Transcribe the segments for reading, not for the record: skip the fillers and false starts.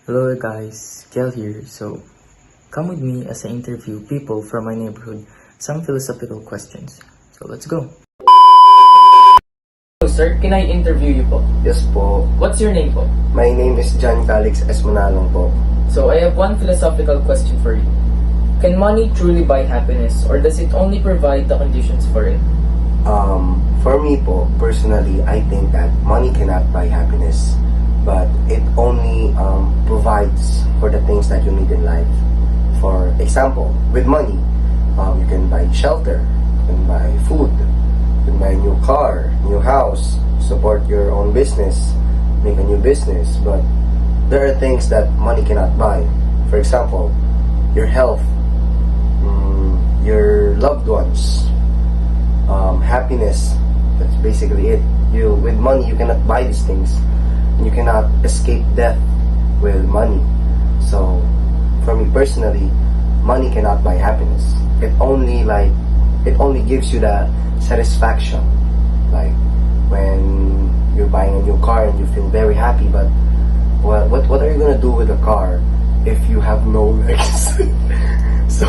Hello guys, Kel here. So, come with me as I interview people from my neighborhood some philosophical questions. So, let's go. Hello sir, can I interview you po? Yes po. What's your name po? My name is John Calix Esmanalong po. So I have one philosophical question for you. Can money truly buy happiness or does it only provide the conditions for it? For me po, personally, I think that money cannot buy happiness, but it only provides for the things that you need in life. For example, with money, you can buy shelter, you can buy food, you can buy a new car, new house, support your own business, make a new business, but there are things that money cannot buy. For example, your health, your loved ones, happiness. That's basically it. With money, you cannot buy these things. You cannot escape death with money. So, for me personally, money cannot buy happiness. It only gives you the satisfaction. Like when you're buying a new car and you feel very happy, but what are you gonna do with a car if you have no legs? So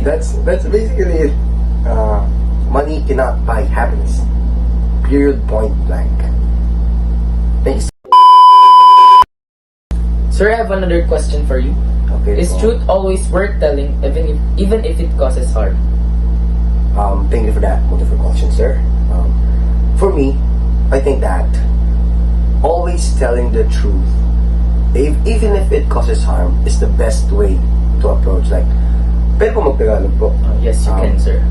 that's basically it. Money cannot buy happiness. Period. Point blank. Thanks. Sir, I have another question for you. Okay. Is truth always worth telling even if it causes harm? Thank you for that wonderful question, sir. For me, I think that always telling the truth, even if it causes harm, is the best way to approach. Like, pwede po magtagalog po. Yes, you can, sir.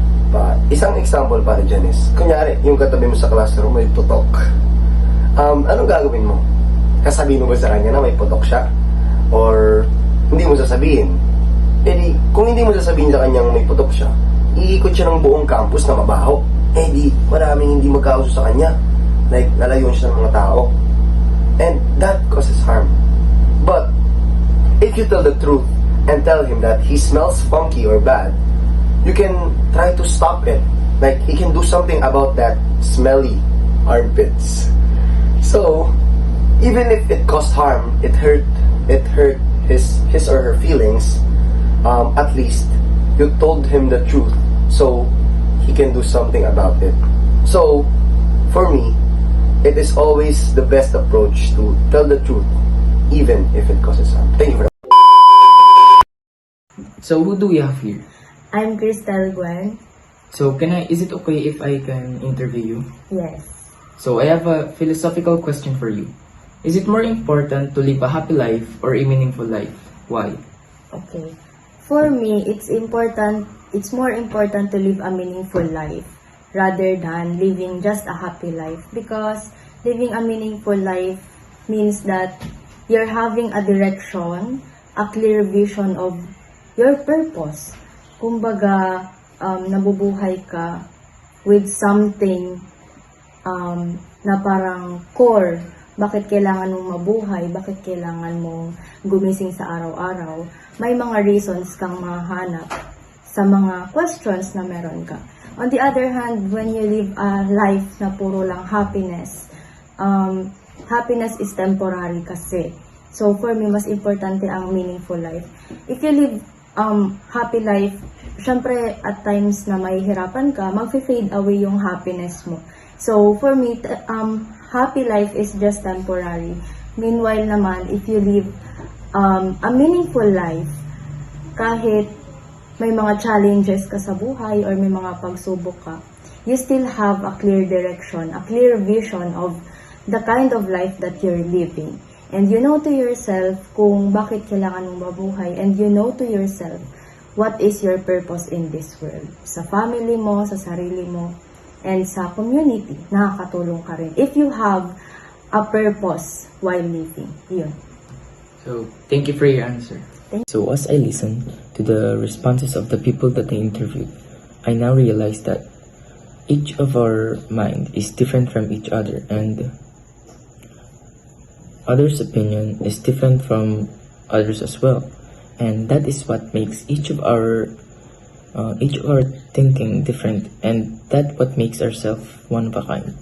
Isang example para dyan is, kunyari, yung katabi mo sa classroom may putok. Anong gagawin mo? Kasabihin mo ba sa kanya na may putok siya? Or hindi mo sasabihin? Eh kung hindi mo sasabihin sa kanya may putok siya, iikot siya ng buong campus na mabaho. Eh di, maraming hindi magkauso sa kanya. Like, lalayuan siya ng mga tao. And that causes harm. But, if you tell the truth and tell him that he smells funky or bad, you can try to stop it. Like, he can do something about that smelly armpits. So, even if it caused harm, it hurt his or her feelings, at least you told him the truth so he can do something about it. So, for me, it is always the best approach to tell the truth, even if it causes harm. Thank you for that. So, who do we have here? I'm Crystal Gwen. So, is it okay if I can interview you? Yes. So, I have a philosophical question for you. Is it more important to live a happy life or a meaningful life? Why? Okay. For me, it's more important to live a meaningful life rather than living just a happy life, because living a meaningful life means that you're having a direction, a clear vision of your purpose. Kumbaga, nabubuhay ka with something na parang core. Bakit kailangan mong mabuhay? Bakit kailangan mong gumising sa araw-araw? May mga reasons kang mahanap sa mga questions na meron ka. On the other hand, when you live a life na puro lang happiness, happiness is temporary kasi. So for me, mas importante ang meaningful life. If you live happy life, syempre at times na mahihirapan ka, mag-fade away yung happiness mo. So for me, happy life is just temporary. Meanwhile naman, if you live a meaningful life, kahit may mga challenges ka sa buhay or may mga pagsubok ka, you still have a clear direction, a clear vision of the kind of life that you're living. And you know to yourself kung bakit kailangan mong mabuhay, and you know to yourself what is your purpose in this world. Sa family mo, sa sarili mo, and sa community, nakakatulong ka rin. If you have a purpose while living, yun. So, thank you for your answer. So, as I listened to the responses of the people that I interviewed, I now realize that each of our mind is different from each other, and others' opinion is different from others as well. And that is what makes each of our thinking different, and that what makes ourselves one of a kind.